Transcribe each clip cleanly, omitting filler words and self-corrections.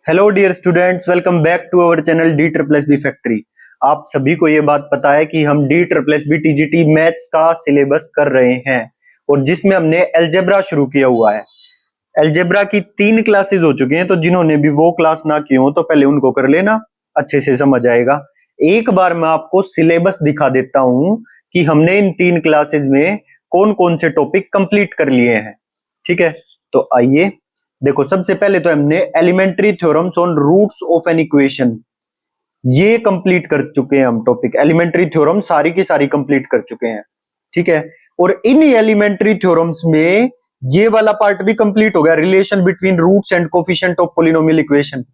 Hello dear students, welcome back to our channel D triple S B factory. आप सभी को ये बात पता है कि हम D triple S B TGT maths का सिलेबस कर रहे हैं और जिसमें हमने अलजेब्रा शुरू किया हुआ है। अलजेब्रा की 3 क्लासेस हो चुकी हैं, तो जिन्होंने भी वो क्लास ना की हो तो पहले उनको कर लेना, अच्छे से समझ आएगा। एक बार मैं आपको सिलेबस दिखा देता हूं कि हमने इन 3 क्लासेस में कौन कौन से टॉपिक कंप्लीट कर लिए हैं। ठीक है, तो आइए देखो। सबसे पहले तो हमने elementary theorems on roots of an equation, ये कंप्लीट कर चुके हैं हम। टॉपिक एलिमेंट्री थ्योरम सारी की सारी कंप्लीट कर चुके हैं। ठीक है, और इन एलिमेंट्री थ्योरम्स में ये वाला पार्ट भी कंप्लीट हो गया, relation between roots and coefficient of polynomial equation.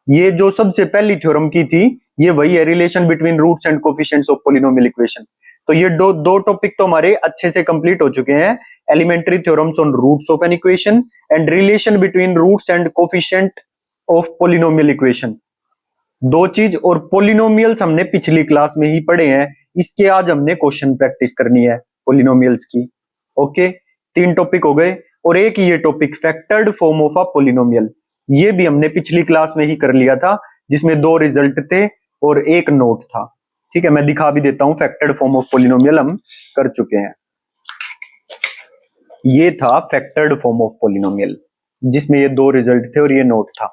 ये जो सबसे पहली थ्योरम की थी ये वही है, relation between roots and coefficients of polynomial equation. तो ये दो टॉपिक तो हमारे अच्छे से कंप्लीट हो चुके हैं, elementary theorems on roots of an equation and relation between roots and coefficient of polynomial equation. दो चीज, और पॉलिनोमियल्स हमने पिछली क्लास में ही पढ़े हैं, इसके आज हमने क्वेश्चन प्रैक्टिस करनी है पॉलिनोमियल्स की। ओके, 3 टॉपिक हो गए और एक ये topic factored form of a polynomial, ये भी हमने पिछली क्लास में ही कर लिया था, जिसमें 2 रिजल्ट थे और 1 नोट था। ठीक है, मैं दिखा भी देता हूं, फैक्टर्ड फॉर्म ऑफ पॉलिनोमियल हम कर चुके हैं। ये था फैक्टर्ड फॉर्म ऑफ पॉलिनोमियल, जिसमें ये 2 रिजल्ट थे और ये नोट था।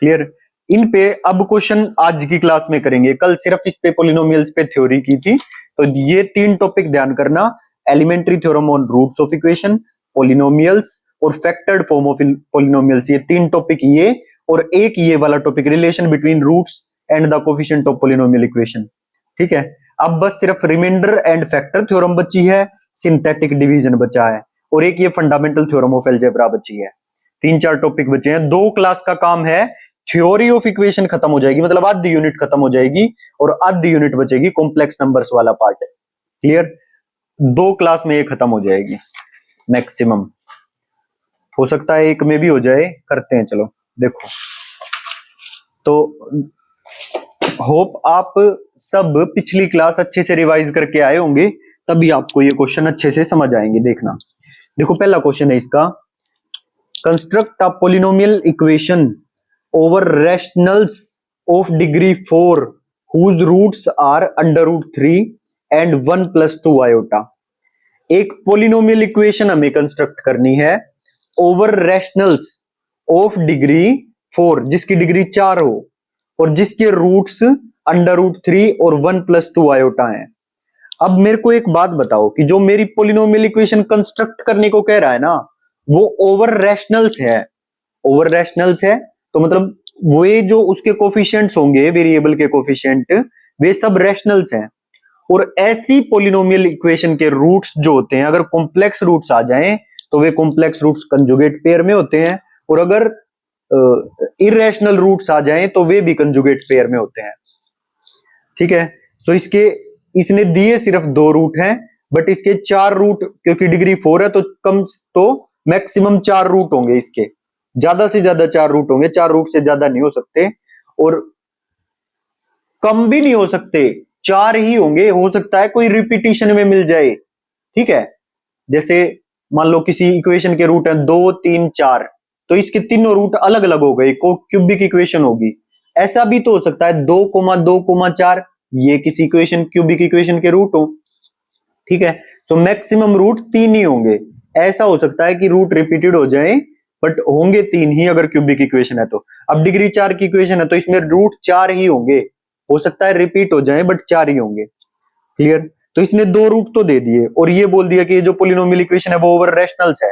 क्लियर? इन पे अब क्वेश्चन आज की क्लास में करेंगे, कल सिर्फ इस पे पॉलिनोमियल्स पे थ्योरी की थी। तो ये 3 टॉपिक ध्यान करना, elementary theorem on roots of equation, polynomials और फैक्टर्ड फॉर्म ऑफ पॉलिनोमियल्स, ये 3 टॉपिक ये, और एक ये वाला topic relation between roots and the coefficient of polynomial equation. ठीक है, अब बस सिर्फ रिमाइंडर एंड फैक्टर थ्योरम बची है, सिंथेटिक डिवीजन बचा है, और एक ये फंडामेंटल थ्योरम ऑफ अलजेब्रा बची है। 3-4 टॉपिक बचे हैं। 2 क्लास का काम है, थ्योरी ऑफ इक्वेशन खत्म हो जाएगी, मतलब आधी यूनिट खत्म हो जाएगी और आधी यूनिट बचेगी कॉम्प्लेक्स नंबर्स वाला पार्ट। क्लियर? 2 क्लास में ये खत्म हो जाएगी मैक्सिमम, हो सकता है एक में भी हो जाए, करते हैं। चलो देखो, तो होप आप सब पिछली क्लास अच्छे से रिवाइज करके आए होंगे, तभी आपको ये क्वेश्चन अच्छे से समझ आएंगे। देखना, देखो पहला क्वेश्चन है इसका, construct a polynomial equation over rationals of degree 4 whose roots are under root 3 and 1 plus 2 iota। एक पोलिनोमियल इक्वेशन हमें कंस्ट्रक्ट करनी है ओवर रैशनल्स ऑफ डिग्री 4, जिसकी डिग्री 4 हो और जिसके रूट्स अंडर रूट 3 और 1 plus 2 आयोटा है। अब मेरे को एक बात बताओ कि जो मेरी पोलिनोमियल इक्वेशन कंस्ट्रक्ट करने को कह रहा है ना, वो ओवर रैशनल्स है। ओवर रैशनल्स है तो मतलब वे जो उसके कोफिशिएंट्स होंगे, वेरिएबल के कोफिशिएंट, वे सब रैशनल्स हैं। और ऐसी पॉलिनोमियल इक्वेशन के रूट्स जो होते हैं, अगर कॉम्प्लेक्स रूट्स आ जाएं तो वे कॉम्प्लेक्स रूट्स कंजुगेट पेयर में होते हैं, और अगर इरेशनल रूट्स आ जाएं तो वे भी कंजुगेट पेयर में होते हैं। ठीक है, सो इसने दिए सिर्फ 2 रूट हैं, बट इसके 4 रूट, क्योंकि डिग्री 4 है तो मैक्सिमम 4 रूट होंगे इसके, ज्यादा से ज्यादा 4 रूट होंगे, 4 रूट से ज्यादा नहीं हो सकते और कम भी नहीं हो सकते, 4 ही होंगे। हो सकता है कोई रिपीटिशन में मिल जाए। ठीक है, जैसे मान लो किसी इक्वेशन के रूट हैं 2, 3, 4, तो इसके तीनों रूट अलग अलग हो गए, क्यूबिक इक्वेशन होगी। ऐसा भी तो हो सकता है 2,2,4 ये किसी इक्वेशन, क्यूबिक इक्वेशन के रूट हो। ठीक है, सो मैक्सिमम रूट 3 ही होंगे। ऐसा हो सकता है कि रूट रिपीटेड हो जाए, बट होंगे 3 ही अगर क्यूबिक इक्वेशन है तो। अब डिग्री 4 की इक्वेशन है तो इसमें रूट 4 ही होंगे, हो सकता है रिपीट हो जाए बट 4 ही होंगे। क्लियर? तो इसने 2 रूट तो दे दिए और ये बोल दिया कि ये जो पॉलिनोमियल इक्वेशन है वो ओवर रैशनल्स है।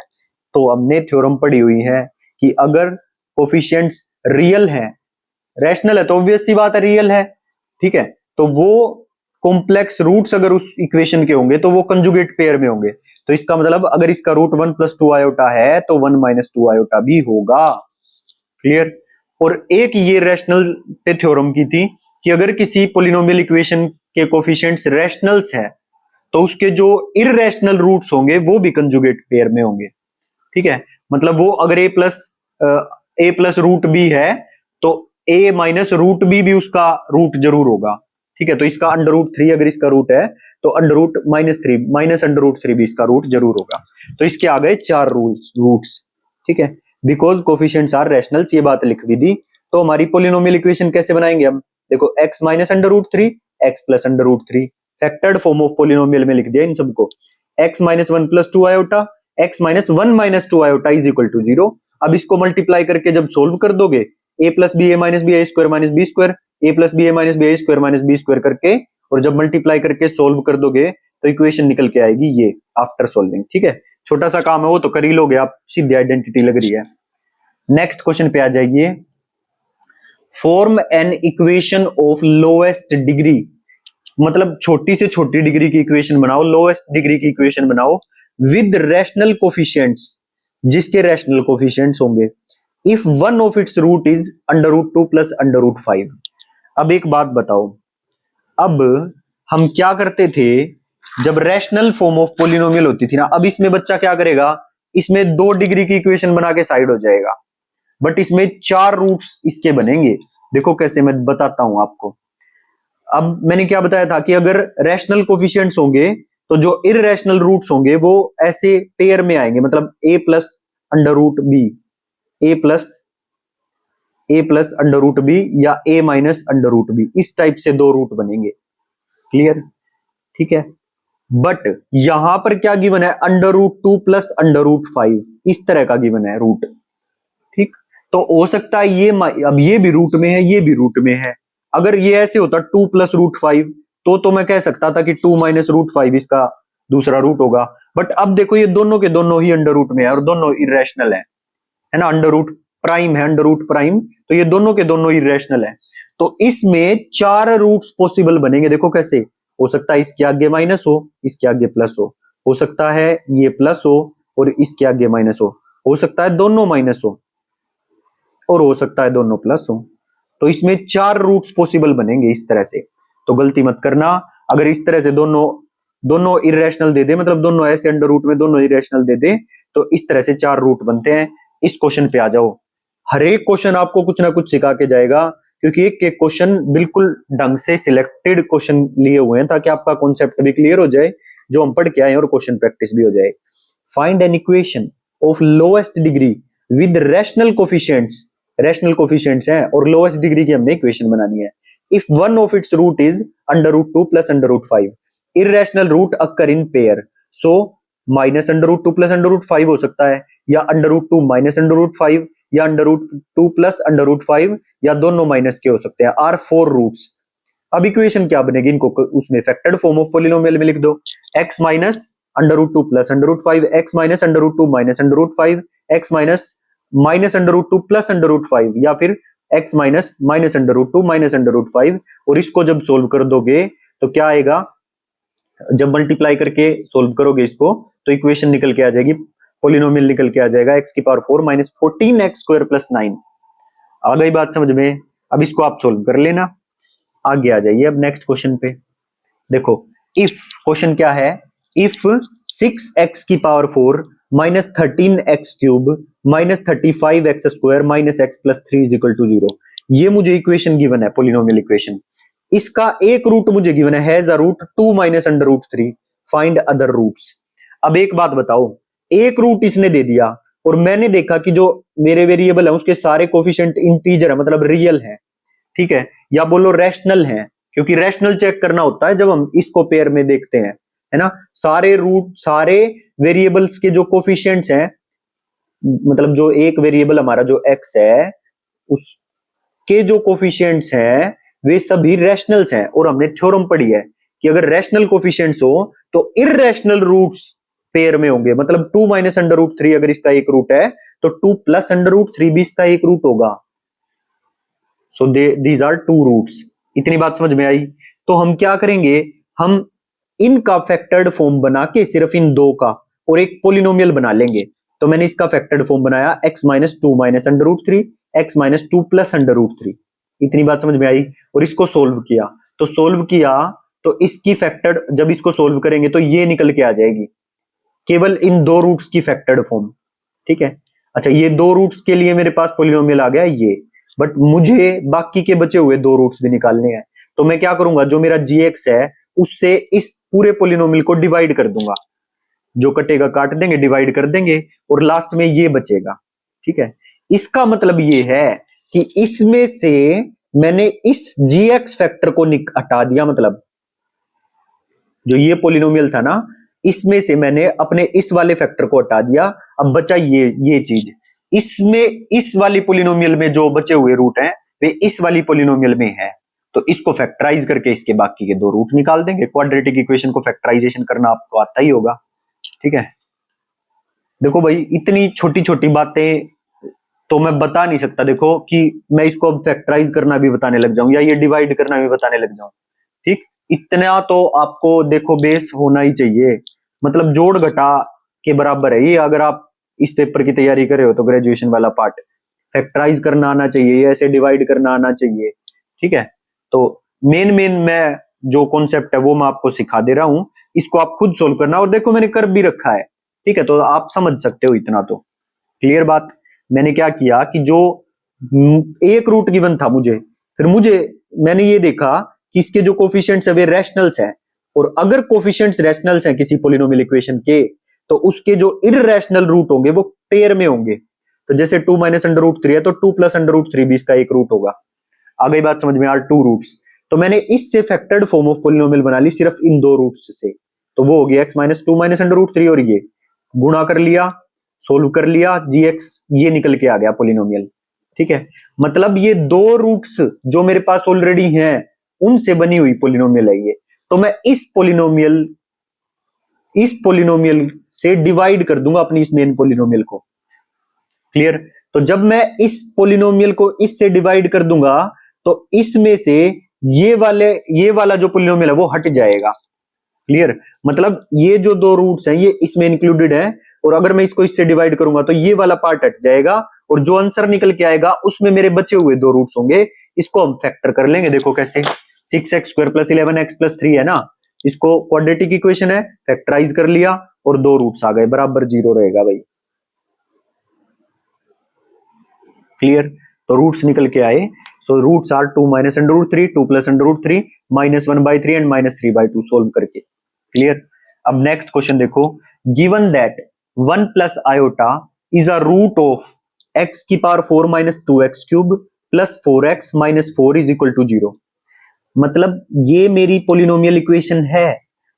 तो हमने थ्योरम पढ़ी हुई है कि अगर कोफिशिएंट्स रियल हैं, रैशनल है तो ऑब्वियस सी बात है रियल है। ठीक है, तो वो कॉम्प्लेक्स रूट्स अगर उस इक्वेशन के होंगे तो वो कंजुगेट पेयर में होंगे। तो इसका मतलब अगर इसका रूट 1 plus 2 आयोटा है तो 1 minus 2 आयोटा भी होगा। क्लियर? और एक ये रैशनल पे थ्योरम की थी कि अगर किसी पॉलिनोमियल इक्वेशन के कोफिशिएंट्स रैशनल्स हैं तो उसके जो इररेशनल रूट्स होंगे वो भी कंजुगेट पेयर में होंगे। ठीक है, मतलब वो अगर a प्लस रूट बी है तो a माइनस रूट बी भी उसका रूट जरूर होगा। ठीक है, तो इसका अंडर रूट 3 अगर इसका रूट है तो under root -3 minus under root 3 भी इसका रूट जरूर होगा। तो इसके आ गए 4 रूट्स। ठीक है, बिकॉज कोफिशिएंट्स आर रैशनल्स, ये बात लिख भी दी। तो हमारी पोलिनोमियल इक्वेशन कैसे बनाएंगे हम? देखो x minus under root three, x plus under root three, factored form of polynomial में लिख दिया इन सबको। x minus one plus two iota, x minus one minus two iota is equal to zero. अब इसको मल्टीप्लाई करके जब solve कर दोगे, a plus b a minus b a square minus b square, a plus b a minus b a square minus b square करके, और जब multiply करके सोल्व कर दोगे तो इक्वेशन निकल के आएगी ये आफ्टर सोल्विंग। ठीक है, छोटा सा काम है वो तो कर ही लोगे आप, सीधी आइडेंटिटी लग रही है। नेक्स्ट क्वेश्चन पे आ जाइए। Form an equation of lowest degree, मतलब छोटी से छोटी डिग्री की इक्वेशन बनाओ, लोएस्ट डिग्री की इक्वेशन बनाओ विद रैशनल कोफिशिएंट्स, जिसके रैशनल कोफिशिएंट्स होंगे। If one of its root is under root two plus under root five. अब एक बात बताओ, अब हम क्या करते थे जब रैशनल फॉर्म ऑफ पोलिनोमियल होती थी ना, अब इसमें बच्चा क्या करेगा, इसमें 2 डिग्री की इक्वेशन बना के साइड हो जाएगा, बट इसमें 4 रूट्स इसके बनेंगे। देखो कैसे, मैं बताता हूं आपको। अब मैंने क्या बताया था कि अगर रैशनल कोफिशिएंट्स होंगे तो जो इररेशनल रूट्स होंगे वो ऐसे पेयर में आएंगे, मतलब a plus under root b, a plus under root b या a minus under root b, इस टाइप से 2 रूट बनेंगे। क्लियर? ठीक है, बट यहां पर क्या गिवन है, under root two plus under root five, इस तरह का गिवन है रूट। ठीक, तो हो सकता है ये अब ये भी रूट में है, ये भी रूट में है। अगर ये ऐसे होता 2 प्लस रूट फाइव, तो मैं कह सकता था कि 2 माइनस रूट फाइव इसका दूसरा रूट होगा। बट अब देखो ये दोनों के दोनों ही अंडर रूट में है और दोनों इरेशनल है ना, अंडर रूट प्राइम है, अंडर रूट प्राइम, तो ये दोनों के दोनों इरेशनल है। तो इसमें 4 रूट्स पॉसिबल बनेंगे। देखो कैसे, हो सकता है इसके आगे माइनस इसके आगे प्लस हो सकता है ये प्लस और इसके आगे माइनस हो सकता है दोनों माइनस और हो सकता है दोनों प्लस तो इसमें 4 रूट्स पॉसिबल बनेंगे इस तरह से। तो गलती मत करना, अगर इस तरह से दोनों इरेशनल दे दे, मतलब दोनों ऐसे अंडर रूट में दोनों इरेशनल दे दे, तो इस तरह से 4 रूट बनते हैं। इस क्वेश्चन पे आ जाओ। हर एक क्वेश्चन आपको कुछ ना कुछ सिखा के जाएगा, क्योंकि एक एक क्वेश्चन बिल्कुल ढंग से सिलेक्टेड क्वेश्चन लिए हुए हैं ताकि आपका कॉन्सेप्ट भी क्लियर हो जाए, जो हम पढ़ के आए और क्वेश्चन प्रैक्टिस भी हो जाए। Find an equation of lowest degree with rational coefficients, rational coefficients हैं और लोएस्ट डिग्री की हमने इक्वेशन बनानी है। If one of its root is under root two plus under root five, irrational root occur in pair, so minus under root two plus under root five हो सकता है, या under root two minus under root five, या under root two plus under root five, या दोनों minus के हो सकते हैं। Are 4 roots. अब इक्वेशन क्या बनेगी, इनको उसमें फैक्टर्ड फॉर्म ऑफ पोलिनोमियल में लिख दो। X minus under root two plus under root five, x minus under root two minus under root five, x minus minus under root two plus under root five, या फिर x minus minus under root two minus under root five. और इसको जब solve कर दोगे तो क्या आएगा, जब मल्टीप्लाई करके सोल्व करोगे इसको तो इक्वेशन निकल के आ जाएगी, पोलिनोमियल निकल के आ जाएगा एक्स की power 4 minus 14 x square plus 9। आ गई बात समझ में? अब इसको आप सोल्व कर लेना। आगे आ जाइए अब नेक्स्ट क्वेश्चन पे। देखो इफ, क्वेश्चन क्या है, इफ 6x की power 4 minus 13x cube minus 35x square minus x plus 3 is equal to 0, ये मुझे इक्वेशन गिवन है, पोलिनोमियल इक्वेशन। इसका एक रूट मुझे गिवन है, has a root 2 minus under root 3, find other roots. अब एक बात बताओ, एक रूट इसने दे दिया और मैंने देखा कि जो मेरे वेरिएबल है उसके सारे कोफिशिएंट इंटीजर है, मतलब रियल है, ठीक है, या बोलो रैशनल है, क्योंकि रैशनल चेक करना होता है जब हम इसको पेयर में देखते हैं, है ना। सारे रूट, सारे वेरिएबल्स के जो कोफिशिएंट्स हैं, मतलब जो एक वेरिएबल हमारा जो x है उसके जो कोफिशिएंट्स हैं वे सभी रैशनल्स हैं। और हमने थ्योरम पढ़ी है कि अगर रैशनल कोफिशिएंट्स हो तो इररेशनल रूट्स पेयर में होंगे, मतलब 2 माइनस अंडर रूट 3 अगर इसका एक रूट है तो 2 प्लस अंडर रूट 3 भी इसका एक रूट होगा। So these are 2 roots. इतनी बात समझ में आई? तो हम क्या करेंगे, हम इनका फैक्टर्ड फॉर्म बना के सिर्फ इन दो का और एक पोलिनोमियल बना लेंगे। तो मैंने इसका फैक्टर्ड फॉर्म बनाया x minus 2 minus under root 3, x minus 2 plus under root 3। इतनी बात समझ में आई? और इसको सोल्व किया, तो सोल्व किया तो इसकी फैक्टर्ड, जब इसको सोल्व करेंगे तो ये निकल के आ जाएगी, केवल इन 2 रूट्स की फैक्टर्ड फॉर्म। ठीक है, अच्छा ये 2 रूट्स के लिए मेरे पास पोलिनोमियल आ गया ये, बट मुझे बाकी के बचे हुए 2 रूट्स भी निकालने हैं। तो मैं क्या करूंगा, जो मेरा gx है उससे इस पूरे पोलिनोमियल को डिवाइड कर दूंगा, जो कटेगा काट देंगे, डिवाइड कर देंगे और लास्ट में ये बचेगा। ठीक है, इसका मतलब ये है कि इसमें से मैंने इस gx फैक्टर को हटा दिया, मतलब जो ये पोलिनोमियल था ना, इसमें से मैंने अपने इस वाले फैक्टर को हटा दिया। अब बचा ये चीज, इसमें इस वाली पोलिनोमियल में जो बचे हुए रूट हैं वे इस वाली पोलिनोमियल में है, तो इसको फैक्टराइज करके इसके बाकी के दो रूट निकाल देंगे। क्वाड्रेटिक इक्वेशन को फैक्टराइजेशन करना आपको आता ही होगा, ठीक है। देखो भाई, इतनी छोटी छोटी बातें तो मैं बता नहीं सकता, देखो कि मैं इसको अब फैक्टराइज करना भी बताने लग जाऊं या ये डिवाइड करना भी बताने लग जाऊं, ठीक। इतना तो आपको देखो बेस होना ही चाहिए, मतलब जोड़ घटा के बराबर है ये। अगर आप इस पेपर की तैयारी कर रहे हो तो ग्रेजुएशन वाला पार्ट फैक्टराइज करना आना चाहिए, ऐसे डिवाइड करना आना चाहिए, ठीक है। तो मेन मैं जो कॉन्सेप्ट है वो मैं आपको सिखा दे रहा हूं, इसको आप खुद सोल्व करना। और देखो मैंने कर भी रखा है, ठीक है, तो आप समझ सकते हो इतना तो। क्लियर बात। मैंने क्या किया कि जो एक रूट गिवन था मुझे, फिर मैंने ये देखा कि इसके जो कोफिशिएंट्स है वे रैशनल्स हैं, और अगर कोफिशिएंट्स रैशनल्स हैं किसी पोलिनोमियल इक्वेशन के, तो उसके जो इररेशनल रूट होंगे वो पेयर में होंगे। तो जैसे 2 माइनस अंडर रूट 3 है तो 2 प्लस अंडर रूट 3 भी इसका एक रूट होगा। आ गई बात समझ में यार, 2 रूट्स। तो मैंने इससे फैक्टर्ड फॉर्म ऑफ पोलिनोमियल बना ली सिर्फ इन दो रूट्स से, तो वो हो गया x minus 2 minus under root 3, और ये गुणा कर लिया, सोल्व कर लिया, gx ये निकल के आ गया पोलिनोमियल, ठीक है। मतलब ये दो रूट्स जो मेरे पास ऑलरेडी हैं उनसे बनी हुई पोलिनोमियल है ये। तो मैं इस पोलिनोमियल से डिवाइड कर दूंगा अपनी इस मेन पोलिनोमियल को। क्लियर। तो जब मैं इस पोलिनोमियल को इससे डिवाइड कर दूंगा तो इसमें से ये वाला जो पोलिनोमियल है वो हट जाएगा। क्लियर। मतलब ये जो दो रूट्स हैं ये इसमें इंक्लूडेड है, और अगर मैं इसको इससे डिवाइड करूंगा तो ये वाला पार्ट हट जाएगा, और जो आंसर निकल के आएगा उसमें मेरे बचे हुए दो रूट्स होंगे। इसको हम फैक्टर कर लेंगे। देखो कैसे, 6x² + 11x + 3 है ना, इसको क्वाड्रेटिक इक्वेशन है, फैक्टराइज कर लिया और दो रूट्स आ गए, बराबर 0 रहेगा भाई। क्लियर। तो रूट्स निकल के आए। So roots are 2 minus under root 3, 2 plus under root 3, -1/3 and -3/2 solve करके। क्लियर। अब नेक्स्ट क्वेश्चन देखो, given that 1 plus iota is a root of x की पावर 4 - 2x³ + 4x - 4 = 0। मतलब ये मेरी पोलिनोमियल इक्वेशन है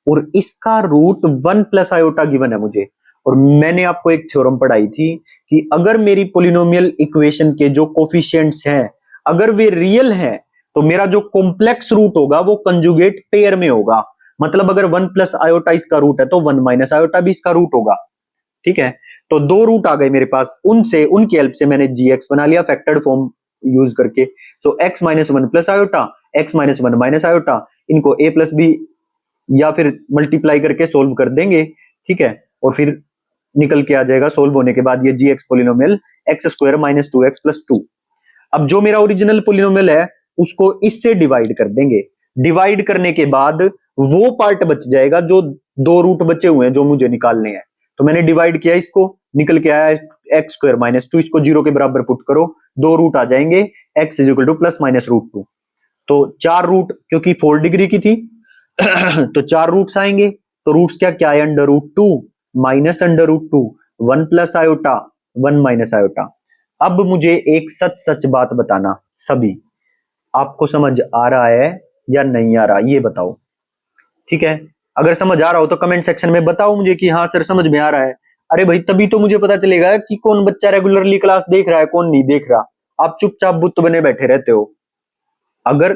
और इसका रूट 1 प्लस आयोटा गिवन है मुझे। और मैंने आपको एक थ्योरम पढ़ाई थी कि अगर मेरी पोलिनोमियल इक्वेशन के जो कोफिशिएंट्स हैं अगर वे रियल हैं तो मेरा जो कॉम्प्लेक्स रूट होगा वो कंजुगेट पेयर में होगा। मतलब अगर 1 प्लस आयोटा इसका रूट है तो 1 माइनस आयोटा भी इसका रूट होगा, ठीक है। तो दो रूट आ गए मेरे पास, उनकी हेल्प से मैंने gx बना लिया फैक्टर्ड फॉर्म यूज करके। सो x - 1 plus iota, x - 1 minus iota, इनको a + b या फिर मल्टीप्लाई करके सोल्व कर देंगे, ठीक है। और फिर निकल के आ जाएगा सोल्व होने के बाद ये gx पोलिनोमियल x² - 2x + 2। अब जो मेरा ओरिजिनल पोलिनोमियल है उसको इससे डिवाइड कर देंगे। डिवाइड करने के बाद वो पार्ट बच जाएगा जो दो रूट बचे हुए हैं जो मुझे निकालने हैं। तो मैंने डिवाइड किया, इसको निकल के आया x² - 2, इसको 0 के बराबर पुट करो, दो रूट आ जाएंगे, x = +-√2। तो चार रूट, क्योंकि 4 डिग्री की थी तो चार रूट्स आएंगे। तो रूट्स क्या क्या है, √2 -√2, 1 प्लस आयोटा, 1 माइनस आयोटा। अब मुझे एक सच बात बताना, सभी आपको समझ आ रहा है या नहीं आ रहा ये बताओ, ठीक है। अगर समझ आ रहा हो तो कमेंट सेक्शन में बताओ मुझे कि हाँ सर समझ में आ रहा है। अरे भाई तभी तो मुझे पता चलेगा कि कौन बच्चा रेगुलरली क्लास देख रहा है कौन नहीं देख रहा। आप चुपचाप बुत बने बैठे रहते हो। अगर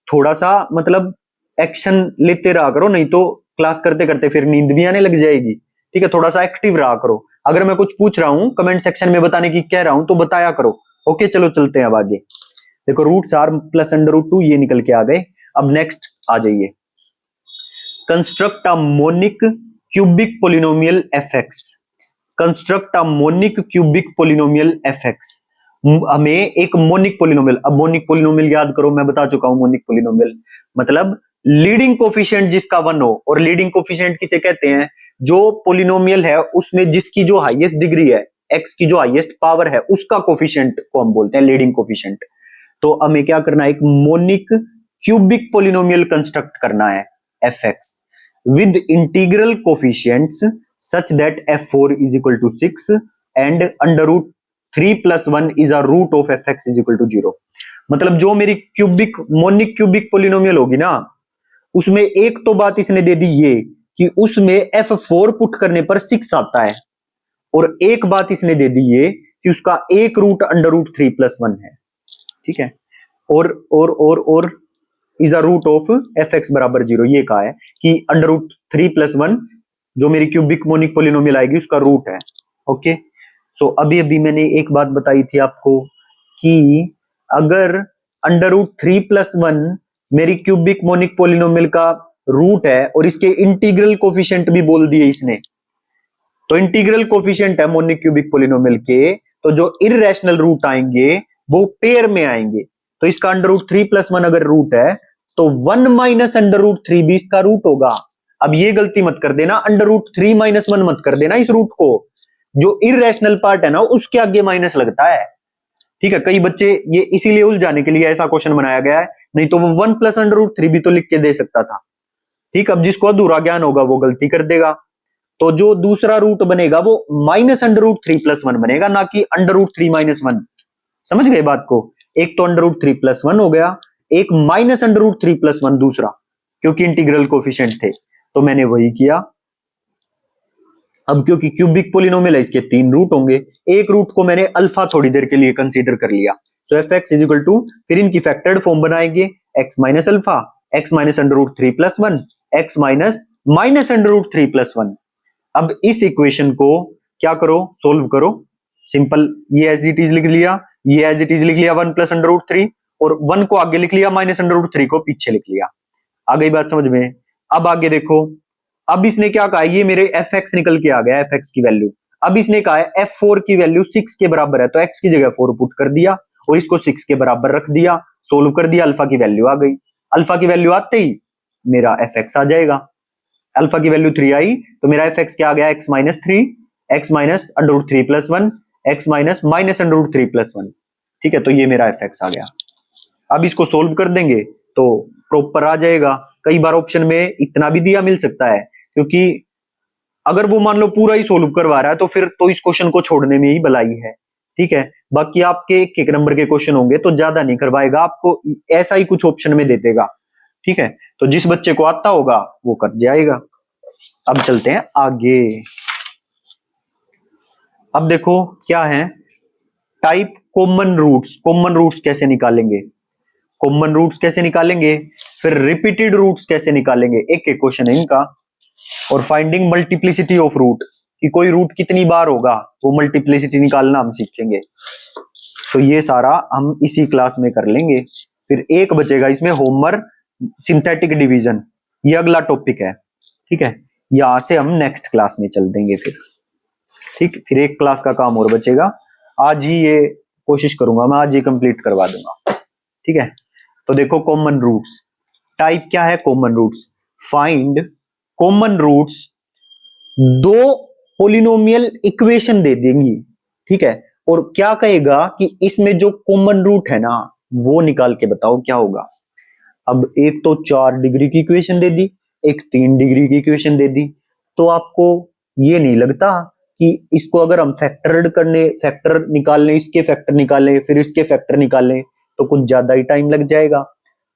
थोड़ा सा मतलब एक्शन लेते रहा करो, नहीं तो क्लास करते करते फिर नींद भी आने लग जाएगी, ठीक है। थोड़ा सा एक्टिव रहा करो। अगर मैं कुछ पूछ रहा हूं कमेंट सेक्शन में बताने की कह रहा हूं तो बताया करो। ओके चलो चलते हैं अब आगे। देखो रूट्स आर +√2 ये निकल के आ गए। अब नेक्स्ट आ जाइए, construct a monic cubic polynomial fx। Construct a monic cubic polynomial fx। हमें एक मोनिक पोलिनोमियल, अब मोनिक पोलिनोमियल याद करो, मैं बता चुका हूं मोनिक पोलिनोमियल मतलब लीडिंग कोफिशिएंट जिसका 1 हो। और लीडिंग कोफिशिएंट किसे कहते हैं, जो पोलिनोमियल है उसमें जिसकी जो हाईएस्ट डिग्री है, x की जो हाईएस्ट पावर है उसका कोफिशिएंट को हम बोलते हैं लीडिंग कोफिशिएंट। तो हमें क्या करना है, एक मोनिक क्यूबिक पोलिनोमियल कंस्ट्रक्ट करना है fx with integral coefficients such that f4 = 6 and √3 3+1 is a root of f x is equal to 0। मतलब जो मेरी क्यूबिक मोनिक क्यूबिक पोलिनोमियल होगी ना, उसमें एक तो बात इसने दे दी ये कि उसमें f4 पुट करने पर 6 आता है, और एक बात इसने दे दी ये कि उसका एक रूट अंडर रूट 3+1 है। ठीक है, और is a root of f x बराबर 0, ये कहा है कि अंडर रूट 3+1 जो मेरी क्यूबिक मोनिक पोलिनोमियल आएगी उसका रूट है। ओके, सो अभी अभी मैंने एक बात बताई थी आपको कि अगर अंडर रूट 3+1 मेरी क्यूबिक मोनिक पोलिनोमियल का रूट है और इसके इंटीग्रल कोफिशिएंट भी बोल दिए इसने, तो इंटीग्रल कोफिशिएंट है मोनिक क्यूबिक पोलिनोमियल के, तो जो इररेशनल रूट आएंगे वो पेयर में आएंगे। तो इसका अंडर रूट 3+1 अगर रूट है तो 1 माइनस अंडर रूट 3 भी इसका रूट होगा। अब ये गलती मत कर देना, अंडर रूट 3 - 1 मत कर देना इस रूट को, जो इररेशनल पार्ट है ना उसके आगे माइनस लगता है। ठीक है, कई बच्चे ये इसीलिए उलझाने के लिए ऐसा क्वेश्चन बनाया गया है, नहीं तो वो 1 प्लस अंडर रूट 3 भी तो लिख के दे सकता था। ठीक, अब जिसको अधूरा ज्ञान होगा वो गलती कर देगा। तो जो दूसरा रूट बनेगा वो माइनस अंडर रूट 3+1 बनेगा, ना कि अंडर रूट 3 - 1। समझ गए बात को? एक तो अंडर रूट 3+1 हो गया, एक माइनस अंडर रूट 3+1 दूसरा, क्योंकि इंटीग्रल कोफिशिएंट थे, तो मैंने वही किया। अब क्योंकि क्यूबिक पोलिनोमियल है इसके 3 रूट होंगे, एक रूट को मैंने अल्फा थोड़ी देर के लिए कंसीडर कर लिया। So F x is equal to, फिर इनकी फैक्टर्ड फॉर्म बनाएंगे, X minus alpha, X minus under root 3+1, X minus under root 3+1। अब इस इक्वेशन को क्या करो, सोल्व करो। सिंपल, ये एज इट इज लिख लिया, ये एज इट इज लिख लिया 1 प्लस अंडर रूट 3, और 1 को आगे लिख लिया, माइनस अंडर रूट 3 को पीछे लिख लिया। आ गई बात समझ में? अब आगे देखो, अब इसने क्या कहा, ये मेरे एफ एक्स निकल के आ गया, एफ एक्स की वैल्यू। अब इसने कहा है f4 की वैल्यू 6 के बराबर है, तो x की जगह 4 पुट कर दिया और इसको 6 के बराबर रख दिया, सोल्व कर दिया, अल्फा की वैल्यू आ गई। अल्फा की वैल्यू आते ही मेरा एफ एक्स आ जाएगा। अल्फा की वैल्यू 3 आई तो मेरा एफ एक्स क्या आ गया, x minus 3, x minus under root 3+1, x minus under root 3+1। ठीक है, तो ये मेरा एफ एक्स आ गया। अब इसको सोल्व कर देंगे तो प्रॉपर आ जाएगा। कई बार ऑप्शन में इतना भी दिया मिल सकता है, क्योंकि अगर वो मान लो पूरा ही सोल्व करवा रहा है तो फिर तो इस क्वेश्चन को छोड़ने में ही भलाई है। ठीक है, बाकी आपके एक नंबर के क्वेश्चन होंगे तो ज्यादा नहीं करवाएगा, आपको ऐसा ही कुछ ऑप्शन में दे देगा। ठीक है, तो जिस बच्चे को आता होगा वो कर जाएगा। अब चलते हैं आगे। अब देखो क्या है, type common roots. Common roots कैसे निकालेंगे, कॉमन रूट्स कैसे निकालेंगे, फिर रिपीटेड रूट्स कैसे निकालेंगे, एक एक क्वेश्चन है इनका। और फाइंडिंग मल्टीप्लिसिटी ऑफ रूट, कि कोई रूट कितनी बार होगा वो मल्टीप्लिसिटी निकालना हम सीखेंगे। सो ये सारा हम इसी क्लास में कर लेंगे। फिर एक बचेगा इसमें होमर सिंथेटिक डिवीजन, ये अगला टॉपिक है। ठीक है, यहां से हम नेक्स्ट क्लास में चल देंगे फिर। ठीक, फिर एक क्लास का काम और बचेगा, आज ही ये कोशिश करूंगा मैं, आज ही कंप्लीट करवा दूंगा। ठीक है, तो देखो कॉमन रूट्स, टाइप क्या है common roots, find common roots. दो पोलिनोमियल इक्वेशन दे देंगी, ठीक है, और क्या कहेगा कि इसमें जो कॉमन रूट है ना वो निकाल के बताओ क्या होगा। अब एक तो 4 डिग्री की इक्वेशन दे दी, एक 3 डिग्री की इक्वेशन दे दी, तो आपको ये नहीं लगता कि इसको अगर हम फैक्टर निकालने, इसके फैक्टर निकालें, फिर इसके फैक्टर निकालें तो कुछ ज्यादा ही टाइम लग जाएगा।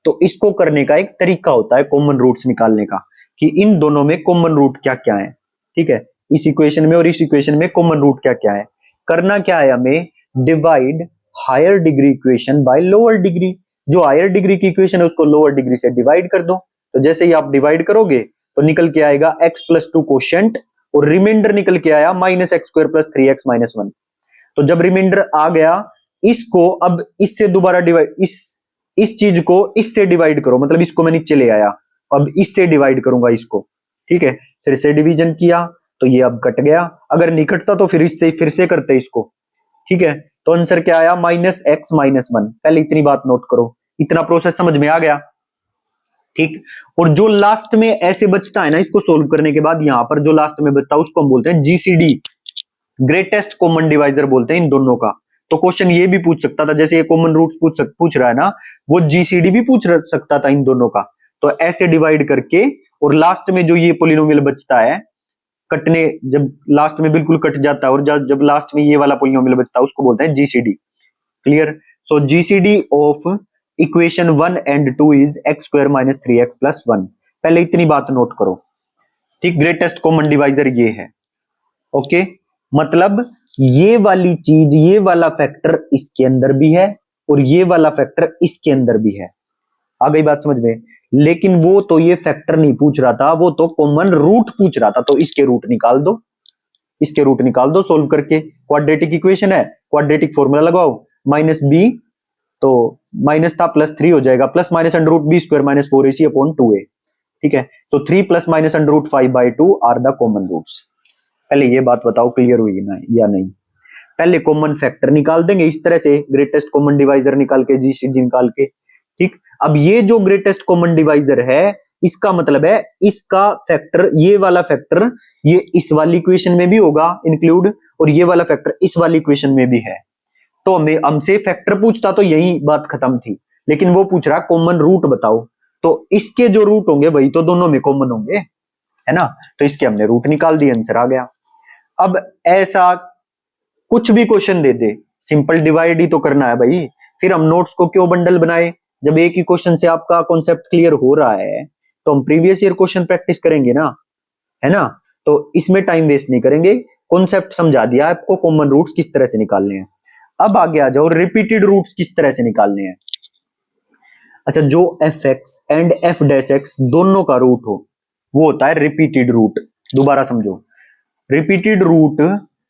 तो इसको करने का एक तरीका होता है कॉमन रूट्स निकालने का, कि इन दोनों में कॉमन रूट क्या क्या है। ठीक है, इस इक्वेशन में और इस इक्वेशन में कॉमन रूट क्या क्या है। करना क्या है हमें, divide higher degree equation by lower degree. जो हायर डिग्री की इक्वेशन है उसको लोअर डिग्री से डिवाइड कर दो। तो जैसे ही आप डिवाइड करोगे तो निकल के आएगा x+2 कोशेंट, और रिमाइंडर निकल के आया -x² + 3x - 1। तो जब रिमाइंडर आ गया, इसको अब इससे दोबारा डिवाइड, इस चीज को इससे डिवाइड करो, मतलब इसको मैं नीचे ले आया, अब इससे डिवाइड करूंगा इसको। ठीक है, फिर से डिवीजन किया तो ये अब कट गया, अगर नहीं कटता तो फिर इससे फिर से करते इसको। ठीक है, तो आंसर क्या आया, -x - 1। पहले इतनी बात नोट करो, इतना प्रोसेस समझ में आ गया। ठीक, और जो लास्ट में ऐसे बचता है ना, इसको सोल्व करने के बाद यहां पर जो लास्ट में बचता है उसको हम बोलते हैं जीसीडी, ग्रेटेस्ट कॉमन डिवाइजर बोलते हैं इन दोनों का। तो क्वेश्चन ये भी पूछ सकता था, जैसे ये कॉमन रूट्स पूछ रहा है ना, वो जीसीडी भी पूछ सकता था इन दोनों का। तो ऐसे डिवाइड करके, और लास्ट में जो ये पोलिनोमियल बचता है कटने, जब लास्ट में बिल्कुल कट जाता है और जब लास्ट में ये वाला पॉलिनोमियल बचता है उसको बोलते हैं GCD. Clear? So GCD of equation 1 and 2 is x square minus 3x plus 1। पहले इतनी बात नोट करो, ठीक। ग्रेटेस्ट कॉमन डिवाइजर ये है, ओके। मतलब ये वाली चीज, ये वाला फैक्टर इसके अंदर भी है और ये वाला फैक्टर इसके अंदर भी है। आ गई बात समझ में? लेकिन वो तो ये फैक्टर नहीं पूछ रहा था, वो तो कॉमन रूट पूछ रहा था। तो इसके रूट निकाल दो, इसके रूट निकाल दो सोल्व करके। क्वाड्रेटिक इक्वेशन है, क्वाड्रेटिक फॉर्मूला लगाओ, माइनस बी, तो माइनस था प्लस 3 हो जाएगा, plus minus under root b square minus 4ac upon 2a। ठीक है, so 3 plus minus under root 5/2 are the common roots. पहले ये बात बताओ क्लियर हुई ना या नहीं? पहले कॉमन फैक्टर निकाल देंगे इस तरह से, ग्रेटेस्ट कॉमन डिवाइजर निकाल के, जीसीडी निकाल के, ठीक। अब ये जो ग्रेटेस्ट कॉमन डिवाइजर है, इसका मतलब है इसका फैक्टर, ये वाला फैक्टर ये इस वाली इक्वेशन में भी होगा इंक्लूड, और ये वाला फैक्टर इस वाली इक्वेशन में भी है। तो हमें हमसे फैक्टर पूछता तो यही बात खत्म थी, लेकिन वो पूछ रहा कॉमन रूट बताओ, तो इसके जो रूट होंगे वही तो दोनों में कॉमन होंगे, है ना। तो इसके हमने रूट निकाल दिए, आंसर आ गया। अब ऐसा कुछ भी क्वेश्चन दे दे, सिंपल डिवाइड ही तो करना है भाई। फिर हम नोट्स को क्यों बंडल बनाए? जब एक ही क्वेश्चन से आपका कॉन्सेप्ट क्लियर हो रहा है तो हम प्रीवियस ईयर क्वेश्चन प्रैक्टिस करेंगे ना, है ना। तो इसमें टाइम वेस्ट नहीं करेंगे, कॉन्सेप्ट समझा दिया आपको, कॉमन रूट्स किस तरह से निकालने हैं। अब आगे आ जाओ, रिपीटेड रूट्स किस तरह से निकालने हैं। अच्छा, जो F x and F dash x दोनों का रूट हो वो होता है रिपीटेड रूट। दोबारा समझो, रिपीटेड रूट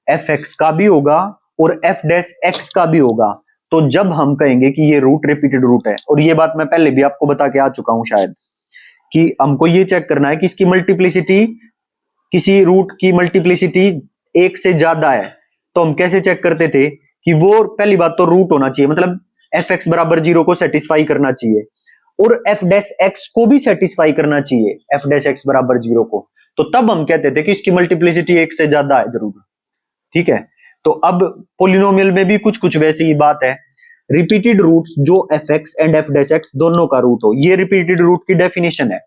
एफ एक्स का भी होगा और एफ डैश एक्स का भी होगा। तो जब हम कहेंगे कि ये रूट रिपीटेड रूट है, और ये बात मैं पहले भी आपको बता के आ चुका हूं शायद, कि हमको ये चेक करना है कि इसकी मल्टीप्लिसिटी, किसी रूट की मल्टीप्लिसिटी एक से ज्यादा है, तो हम कैसे चेक करते थे कि वो पहली बात तो रूट होना चाहिए, मतलब एफ एक्स बराबर 0 को सेटिस्फाई करना चाहिए और एफ डैश एक्स को भी सेटिस्फाई करना चाहिए, एफ डैश एक्स बराबर 0 को। तो तब हम कहते थे कि इसकी मल्टीप्लिसिटी एक से ज्यादा है जरूर, ठीक है। तो अब पोलिनोमियल में भी कुछ कुछ वैसी ही बात है। रिपीटेड रूट्स जो F x and F dash x दोनों का रूट हो, ये रिपीटेड रूट की डेफिनेशन है।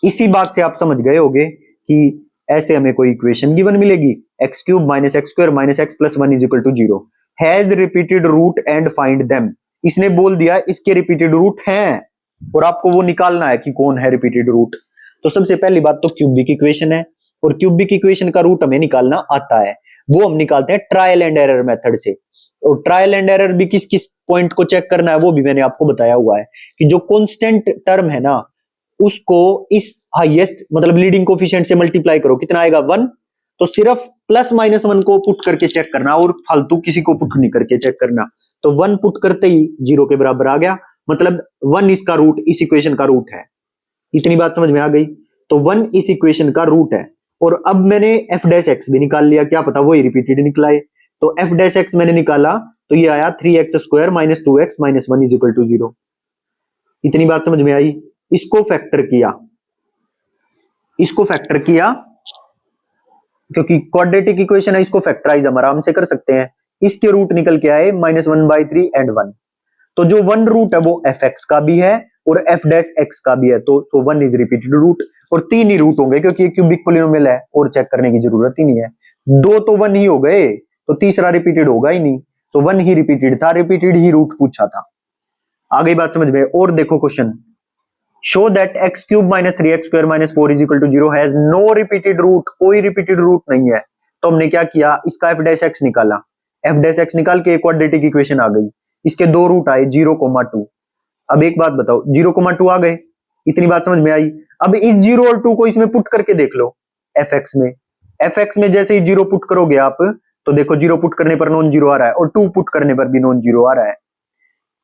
इसी बात से आप समझ गए होगे कि ऐसे हमें कोई इक्वेशन गिवन मिलेगी, x cube minus x square minus x plus 1 is equal to 0 has repeated root and find them. इसने बोल दिया इसके रिपीटेड रूट हैं और आपको वो निकालना है कि कौन है रिपीटेड रूट। तो सबसे पहली बात तो क्यूबिक इक्वेशन है, और क्यूबिक इक्वेशन का रूट हमें निकालना आता है, वो हम निकालते हैं ट्रायल एंड एरर मेथड से। और ट्रायल एंड एरर भी किस किस पॉइंट को चेक करना है वो भी मैंने आपको बताया हुआ है, कि जो कांस्टेंट टर्म है ना उसको इस हाईएस्ट मतलब लीडिंग कोफिशिएंट से मल्टीप्लाई करो, कितना आएगा 1। तो सिर्फ प्लस माइनस 1 को पुट करके चेक करना और फालतू किसी को पुट नहीं करके चेक करना। तो 1 पुट करते ही 0 के बराबर आ गया, मतलब 1 इसका रूट, इस इक्वेशन का रूट है। इतनी बात समझ में आ गई? तो 1 इस इक्वेशन का रूट है। और अब मैंने एफ डैश एक्स भी निकाल लिया, क्या पता वही रिपीटेड निकलाए। तो एफ डैश एक्स मैंने निकाला तो ये आया 3x square minus 2x minus 1 is equal to 0। इतनी बात समझ में आई? इसको फैक्टर किया, इसको फैक्टर किया, क्योंकि क्वाड्रेटिक इक्वेशन है, इसको फैक्टराइज हम आराम से कर सकते हैं। इसके रूट निकल के आए -1/3 एंड 1। तो जो 1 रूट है वो एफ एक्स का भी है और एफ डैश एक्स का भी है, तो सो 1 इज रिपीटेड रूट। और 3 ही रूट होंगे क्योंकि ये क्यूबिक पॉलिनोमियल है और चेक करने की जरूरत ही नहीं है। 2 तो 1 ही हो गए, तो तीसरा रिपीटेड होगा ही नहीं। सो 1 ही रिपीटेड था, रिपीटेड ही रूट पूछा था। आ गई बात समझ में? और देखो question, show that x cube minus 3x square minus 4 is equal to 0 has no repeated root. कोई रिपीटेड रूट नहीं है। तो हमने क्या किया, इसका एफ डैश एक्स निकाला, एफ डैश एक्स निकाल के क्वाड्रेटिक इक्वेशन आ गई। इसके 2 रूट आए 0,2। अब एक बात बताओ, 0,2 आ गए, इतनी बात समझ में आई? अब इस 0 और 2 को इसमें पुट करके देख लो एफ एक्स में। एफ एक्स में जैसे ही 0 पुट करोगे आप, तो देखो 0 पुट करने पर नॉन जीरो आ रहा है और 2 पुट करने पर भी नॉन जीरो आ रहा है।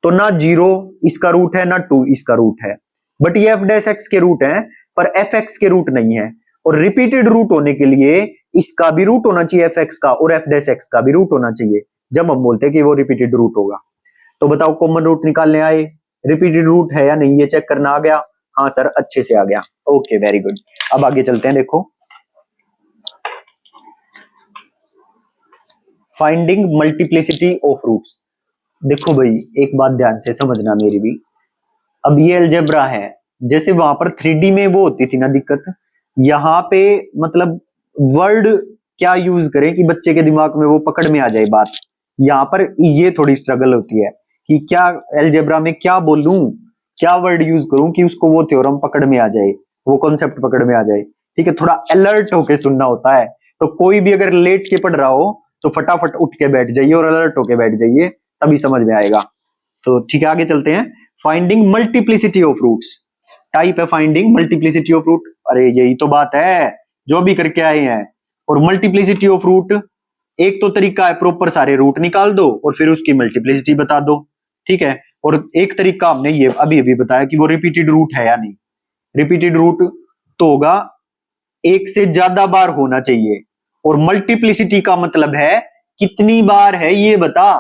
तो ना 0 इसका रूट है ना 2 इसका रूट है, बट ये एफ डैश एक्स के रूट हैं पर एफ एक्स के रूट नहीं है। और रिपीटेड रूट होने के लिए इसका भी रूट होना चाहिए एफ एक्स का, और एफ डैश एक्स का भी रूट होना चाहिए, जब हम बोलते हैं कि वो रिपीटेड रूट होगा। तो बताओ कॉमन रूट निकालने आए, रिपीटेड रूट है या नहीं ये चेक करना आ गया? हाँ सर, अच्छे से आ गया। Okay, very good. अब आगे चलते हैं। देखो, फाइंडिंग मल्टीप्लिसिटी ऑफ रूट्स। देखो भाई, एक बात ध्यान से समझना मेरी भी। अब ये अलजेब्रा है, जैसे वहां पर 3D में वो होती थी ना दिक्कत, यहाँ पे मतलब वर्ड क्या यूज करें कि बच्चे के दिमाग में वो पकड़ में आ जाए बात। यहाँ पर ये थोड़ी स्ट्रगल होती है कि क्या अलजेब्रा में क्या बोलूं, क्या वर्ड यूज करूं कि उसको वो थ्योरम पकड़ में आ जाए, वो कॉन्सेप्ट पकड़ में आ जाए। ठीक है, थोड़ा अलर्ट होके सुनना होता है। तो कोई भी अगर लेट के पढ़ रहा हो तो फटाफट उठ के बैठ जाइए और अलर्ट होके बैठ जाइए, तभी समझ में आएगा। तो ठीक है, आगे चलते हैं। Finding multiplicity of roots. Type है फाइंडिंग मल्टीप्लिसिटी ऑफ रूट। अरे यही तो बात है जो भी करके आए हैं। और मल्टीप्लिसिटी ऑफ रूट, एक तो तरीका है प्रॉपर सारे रूट निकाल दो और फिर उसकी मल्टीप्लिसिटी बता दो। ठीक है, और एक तरीका हमने ये अभी अभी बताया कि वो रिपीटेड रूट है या नहीं। रिपीटेड रूट तो होगा एक से ज्यादा बार होना चाहिए, और मल्टीप्लिसिटी का मतलब है कितनी बार है ये बता।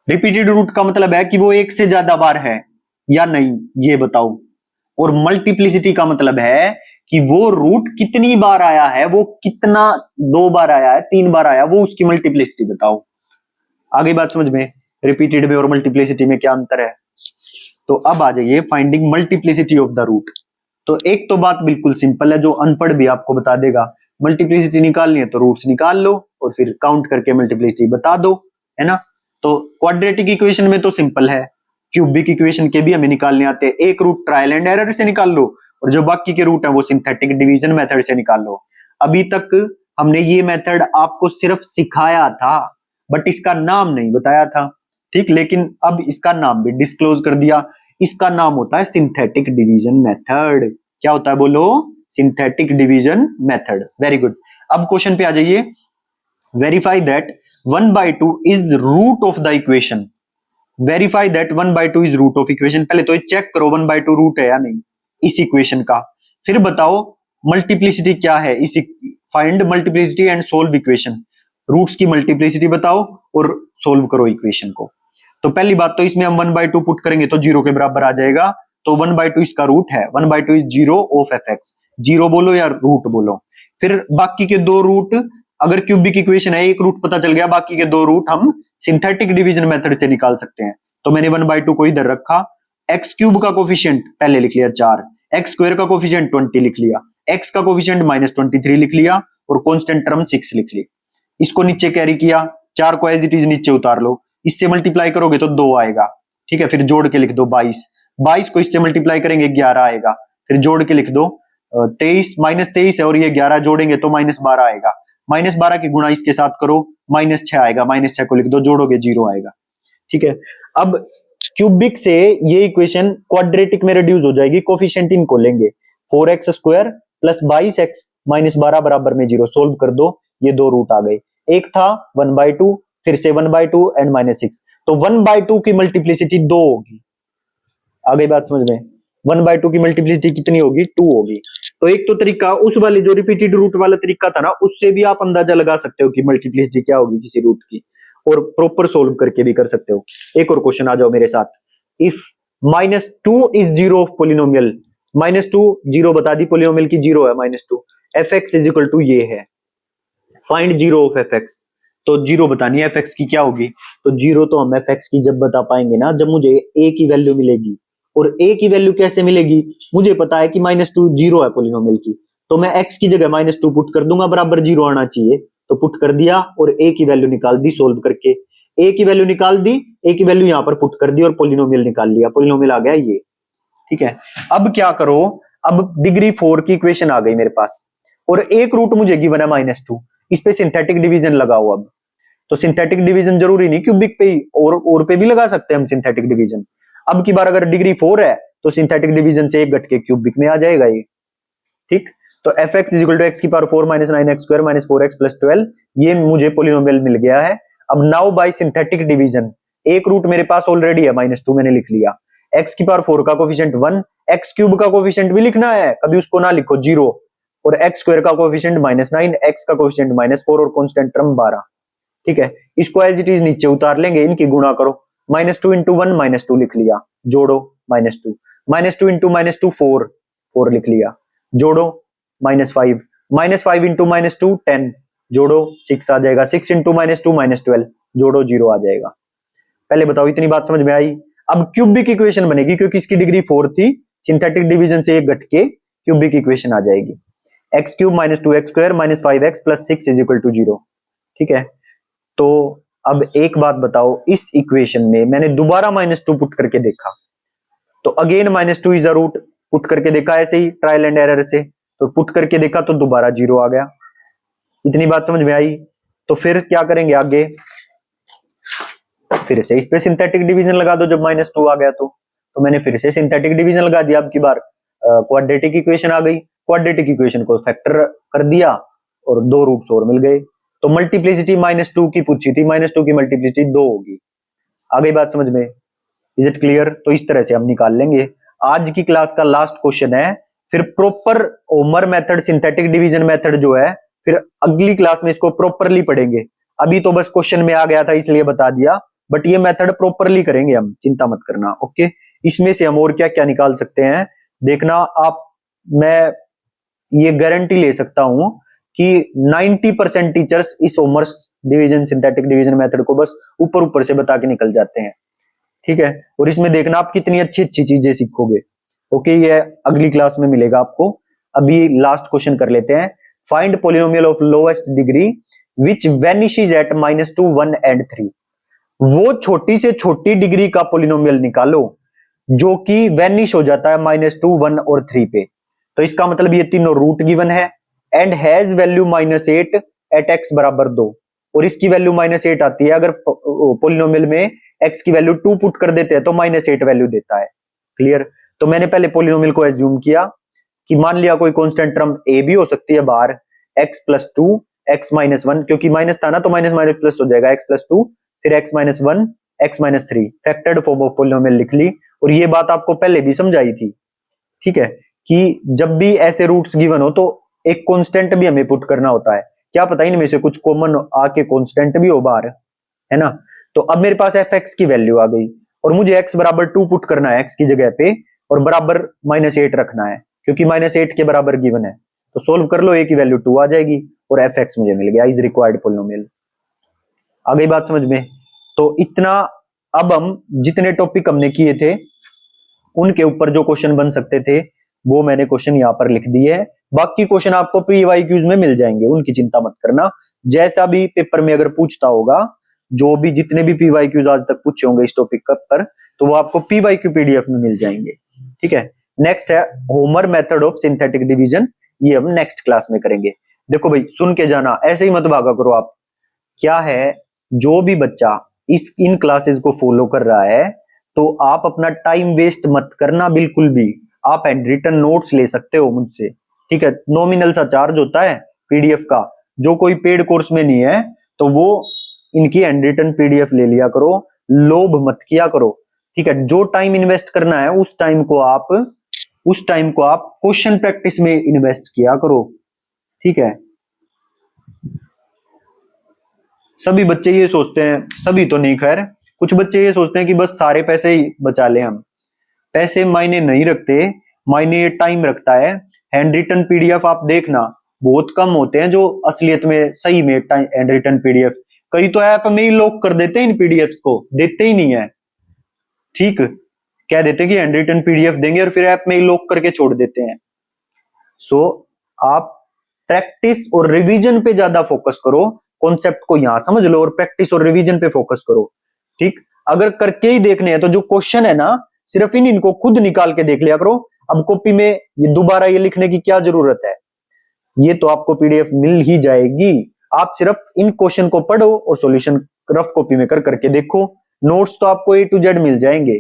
रिपीटेड रूट का मतलब है कि वो एक से ज्यादा बार है या नहीं ये बताओ, और मल्टीप्लिसिटी का मतलब है कि वो रूट कितनी बार आया है, वो कितना 2 बार आया है, 3 बार आया, वो उसकी मल्टीप्लिसिटी बताओ। आगे बात समझ में, रिपीटेड में और मल्टीप्लिसिटी में क्या अंतर है। तो अब आ जाइए finding multiplicity of the root. तो एक तो बात बिल्कुल सिंपल है जो अनपढ़ भी आपको बता देगा, मल्टीप्लिसिटी निकालनी है तो रूट्स निकाल लो और फिर काउंट करके मल्टीप्लिसिटी बता दो, है ना। तो क्वाड्रेटिक इक्वेशन में तो सिंपल है, क्यूबिक इक्वेशन के भी हमें निकालने आते हैं। एक रूट ट्रायल एंड एरर से निकाल लो और जो बाकी के रूट है वो सिंथेटिक डिवीजन मेथड से निकाल लो। अभी तक हमने ये मेथड आपको सिर्फ सिखाया था बट इसका नाम नहीं बताया था, ठीक। लेकिन अब इसका नाम भी डिस्क्लोज कर दिया, इसका नाम होता है सिंथेटिक डिवीजन मेथड। क्या होता है बोलो, synthetic division method. Very good. अब क्वेश्चन पे आ जाइए। Verify that 1/2 is root of the equation. Verify that 1/2 is root of equation. पहले तो चेक करो 1/2 रूट है या नहीं इस इक्वेशन का, फिर बताओ मल्टीप्लिसिटी क्या है इस। Find multiplicity and solve equation. Roots की मल्टीप्लिसिटी बताओ और सोल्व करो इक्वेशन को। तो पहली बात तो इसमें हम 1/2 पुट करेंगे तो 0 के बराबर आ जाएगा। तो 1/2 इसका रूट है, 1/2 इज 0 ऑफ एफ एक्स। 0 बोलो या रूट बोलो। फिर बाकी के 2 रूट, अगर क्यूबिक इक्वेशन है एक रूट पता चल गया, बाकी के 2 रूट हम सिंथेटिक डिवीजन मेथड से निकाल सकते हैं। तो मैंने 1/2 को इधर रखा, एक्स क्यूब का कोफिशिएंट पहले लिख लिया 4, एक्स स्क्वायर का कोफिशिएंट 20 लिख लिया, एक्स का कोफिशिएंट -23 लिख लिया और कांस्टेंट टर्म 6 लिख ली। इसको नीचे कैरी किया, 4 को एज इट इज नीचे उतार लो, इससे मल्टीप्लाई करोगे तो 2 आएगा। ठीक है, फिर जोड़ के लिख दो 22, 22 को इससे मल्टीप्लाई करेंगे 11 आएगा, फिर जोड़ के लिख दो 23, -23 है और ये 11 जोड़ेंगे तो -12 आएगा। -12 की गुणा इसके साथ करो, -6 आएगा, -6 को लिख दो, जोड़ोगे 0 आएगा। ठीक है, अब क्यूबिक से ये इक्वेशन क्वाड्रेटिक में रिड्यूस हो जाएगी, कोफिशिएंट इनको लेंगे 4x स्क्वायर प्लस 22x -12 बराबर में 0। सोल्व कर दो, ये 2 रूट आ गए। एक था 1/2, फिर से 1/2 एंड -6, तो 1/2 की मल्टीप्लिसिटी 2 होगी। आ गई बात समझ में, 1/2 की मल्टीप्लिसिटी कितनी होगी, 2 होगी। तो एक तो तरीका उस वाले जो रिपीटेड रूट वाला तरीका था ना, उससे भी आप अंदाजा लगा सकते हो कि मल्टीप्लिसिटी क्या होगी किसी रूट की, और प्रॉपर सोल्व करके भी कर सकते हो। एक और क्वेश्चन आ जाओ मेरे साथ। इफ -2 इज 0 ऑफ पोलिनोमियल, -2 0 बता दी, पोलिनोमियल की 0 है -2, f x is equal to ये है। Find 0 of f x. तो 0 बतानी है एफ एक्स की क्या होगी। तो 0 तो हम एफ एक्स की जब बता पाएंगे ना, जब मुझे ए की वैल्यू मिलेगी। और ए की वैल्यू कैसे मिलेगी, मुझे पता है कि -2 0 है पोलिनोमियल की, तो मैं एक्स की जगह -2 पुट कर दूंगा, बराबर 0 आना चाहिए। तो पुट कर दिया और ए की वैल्यू निकाल दी सोल्व करके। ए की वैल्यू निकाल दी, ए की वैल्यू यहां पर पुट कर दी और पोलिनोमियल निकाल लिया, पोलिनोमियल आ गया ये। ठीक है, अब क्या करो, अब डिग्री 4 की इक्वेशन आ गई मेरे पास और एक रूट मुझे गिवन है -2, इस पे सिंथेटिक डिवीजन लगाओ। अब तो सिंथेटिक डिवीजन जरूरी नहीं क्यूबिक पे ही, और पे भी लगा सकते हैं हम सिंथेटिक डिवीजन। अब की बार अगर डिग्री 4 है तो सिंथेटिक डिवीजन से एक घट के क्यूबिक में आ जाएगा ये। ठीक, तो F x is equal to X की power 4 -9x square -4x plus 12, ये मुझे पोलिनोमियल मिल गया है। अब नाउ बाय सिंथेटिक डिवीजन, एक रूट मेरे पास ऑलरेडी है -2, मैंने लिख लिया। एक्स की पावर 4 का कोफिशिएंट 1, एक्स क्यूब का कोफिशिएंट भी लिखना है, कभी उसको ना लिखो 0, और एक्स स्क्वायर का कोफिशिएंट -9, एक्स का कोफिशिएंट -4 और कांस्टेंट टर्म 12। ठीक है, इसको एज इट इज नीचे उतार लेंगे, इनकी गुणा करो, -2 इंटू 1 -2 लिख लिया, जोड़ो -2, -2 इंटू -2 4, 4 लिख लिया, जोड़ो -5, -5 इंटू -2 10, जोड़ो 6 आ जाएगा, 6 इंटू -2 -12, जोड़ो 0 आ जाएगा। पहले बताओ इतनी बात समझ में आई। अब क्यूबिक इक्वेशन बनेगी क्योंकि इसकी डिग्री 4 थी, सिंथेटिक डिवीजन से एक घट के क्यूबिक इक्वेशन आ जाएगी। X cube minus 2x square minus 5x plus 6 is equal to 0। ठीक है, तो अब एक बात बताओ, इस इक्वेशन में मैंने दोबारा -2 पुट करके देखा, तो again -2 is a root, put करके देखा ऐसे ही ट्रायल एंड एरर से, तो पुट करके देखा तो दोबारा 0 आ गया। इतनी बात समझ में आई? तो फिर क्या करेंगे आगे, फिर से इस पे सिंथेटिक डिवीजन लगा दो। जब -2 आ गया तो मैंने फिर से सिंथेटिक डिवीजन लगा दिया। अब की बार क्वाड्रेटिक इक्वेशन आ गई, क्वाड्रेटिक इक्वेशन को फैक्टर कर दिया और 2 रूट्स और मिल गए। तो मल्टीप्लिसिटी -2 की पूछी थी, -2 की मल्टीप्लिसिटी 2 होगी। आ गई बात समझ में? Is it clear? तो इस तरह से हम निकाल लेंगे। आज की क्लास का लास्ट क्वेश्चन है, फिर proper Omar method, synthetic division method जो है, फिर अगली क्लास में इसको प्रॉपरली पढ़ेंगे। अभी तो बस क्वेश्चन में आ गया था इसलिए बता दिया, बट ये मेथड प्रॉपरली करेंगे हम, चिंता मत करना। ओके, इसमें से हम और क्या क्या निकाल सकते हैं देखना आप। मैं ये गारंटी ले सकता हूं कि 90% टीचर्स इस ओमर्स डिवीजन, सिंथेटिक डिवीजन मेथड को बस ऊपर ऊपर से बता के निकल जाते हैं। ठीक है, और इसमें देखना आप कितनी अच्छी अच्छी चीजें सीखोगे। ओके, ये अगली क्लास में मिलेगा आपको। अभी लास्ट क्वेश्चन कर लेते हैं। Find polynomial of lowest degree which vanishes at -2, 1 and 3। वो छोटी से छोटी डिग्री का पॉलिनोमियल निकालो जो कि वेनिश हो जाता है -2, 1 और 3 पे। तो इसका मतलब ये तीनों रूट गिवन है and has value -8 at x बराबर 2, और इसकी वैल्यू -8 आती है। अगर पॉलिनोमियल में x की वैल्यू 2 पुट कर देते हैं तो -8 वैल्यू देता है। क्लियर? तो मैंने पहले पॉलिनोमियल को एज्यूम किया कि मान लिया कोई कांस्टेंट टर्म a भी हो सकती है बाहर, x + 2 x - 1, क्योंकि माइनस था ना तो माइनस माइनस प्लस हो जाएगा, x + 2 फिर x - 1 x - 3, factored form of polynomial लिख ली। और ये बात आपको पहले भी समझाई थी, ठीक है, कि जब भी ऐसे रूट्स गिवन हो तो एक कांस्टेंट भी हमें पुट करना होता है। क्या पता इनमें से कुछ कॉमन आके कांस्टेंट भी हो बाहर, है ना। तो अब मेरे पास fx की वैल्यू आ गई और मुझे x बराबर 2 पुट करना है x की जगह पे, और बराबर -8 रखना है क्योंकि -8 के बराबर गिवन है। तो सोल्व कर लो, a की वैल्यू 2 आ जाएगी और fx मुझे मिल गया, इज रिक्वायर्ड पॉलिनोमियल। आ गई बात समझ में? तो इतना। अब हम जितने टॉपिक हमने किए थे उनके ऊपर जो क्वेश्चन बन सकते थे वो मैंने क्वेश्चन यहां पर लिख दिए हैं। बाकी क्वेश्चन आपको PYQs में मिल जाएंगे, उनकी चिंता मत करना। जैसा भी पेपर में अगर पूछता होगा, जो भी जितने भी PYQs आज तक पूछे होंगे इस टॉपिक पर, तो वो आपको PYQ PDF में मिल जाएंगे। ठीक है, नेक्स्ट है Homer method of synthetic division, ये हम नेक्स्ट क्लास में करेंगे। देखो भाई, सुन के जाना, ऐसे ही मत भागा करो आप। क्या है, जो भी बच्चा इन क्लासेस को फॉलो कर रहा है तो आप अपना टाइम वेस्ट मत करना बिल्कुल भी। आप हैंड रिटन नोट्स ले सकते हो मुझसे, ठीक है। नॉमिनल सा चार्ज होता है PDF का, जो कोई पेड कोर्स में नहीं है, तो वो इनकी हैंड रिटन PDF ले लिया करो, लोभ मत किया करो, ठीक है। जो टाइम इन्वेस्ट करना है उस टाइम को आप क्वेश्चन प्रैक्टिस में इन्वेस्ट किया करो, ठीक है। सभी बच्चे ये सोचते हैं, सभी तो नहीं खैर, कुछ बच्चे ये सोचते हैं कि बस सारे पैसे ही बचा ले हम। पैसे मायने नहीं रखते, मायने टाइम रखता है। हैंड रिटन PDF आप देखना, बहुत कम होते हैं जो असलियत में सही में हैंड रिटन PDF। कई तो ऐप में ही लॉक कर देते हैं इन PDFs को, देते ही नहीं है, ठीक, कह देते हैं कि हैंड रिटन PDF देंगे और फिर ऐप में ही लॉक करके छोड़ देते हैं। सो आप प्रैक्टिस और रिवीजन पे ज्यादा फोकस करो, कॉन्सेप्ट को यहां समझ लो और प्रैक्टिस और रिवीजन पे फोकस करो, ठीक। अगर करके ही देखने हैं तो जो क्वेश्चन है ना, सिर्फ इनको खुद निकाल के देख लिया करो। अब कॉपी में ये दोबारा ये लिखने की क्या जरूरत है, ये तो आपको PDF मिल ही जाएगी। आप सिर्फ इन क्वेश्चन को पढ़ो और सॉल्यूशन रफ कॉपी में कर करके देखो। नोट्स तो आपको A to Z मिल जाएंगे,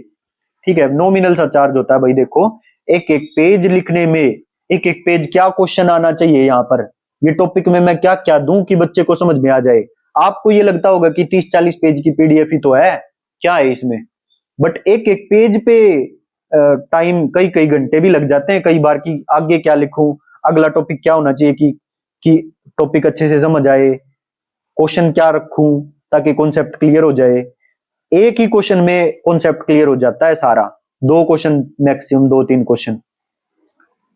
ठीक है। नॉमिनल सा चार्ज होता है भाई। देखो, एक एक पेज लिखने में एक एक पेज क्या क्वेश्चन आना चाहिए, यहाँ पर ये टॉपिक में मैं क्या क्या दूं कि बच्चे को समझ में आ जाए। आपको ये लगता होगा कि 30-40 पेज की PDF ही तो है, क्या है इसमें, बट एक एक पेज पे टाइम कई कई घंटे भी लग जाते हैं कई बार, कि आगे क्या लिखूं, अगला टॉपिक क्या होना चाहिए कि टॉपिक अच्छे से समझ आए, क्वेश्चन क्या रखूं ताकि कॉन्सेप्ट क्लियर हो जाए। एक ही क्वेश्चन में कॉन्सेप्ट क्लियर हो जाता है सारा, 2 क्वेश्चन मैक्सिमम, 2-3 क्वेश्चन,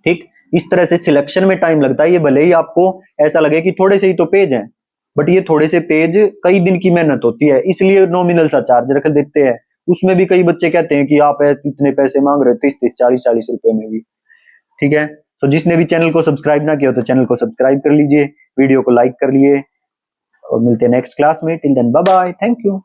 ठीक। इस तरह से सिलेक्शन में टाइम लगता है। ये भले ही आपको ऐसा लगे कि थोड़े से ही तो पेज हैं, बट ये थोड़े से पेज कई दिन की मेहनत होती है, इसलिए नॉमिनल सा चार्ज रख देते हैं। उसमें भी कई बच्चे कहते हैं कि आप इतने पैसे मांग रहे हो, 30-40 रुपए में भी, ठीक है। सो जिसने भी चैनल को सब्सक्राइब ना किया तो चैनल को सब्सक्राइब कर लीजिए, वीडियो को लाइक कर लिए और मिलते हैं नेक्स्ट क्लास में। Till then bye bye, thank you.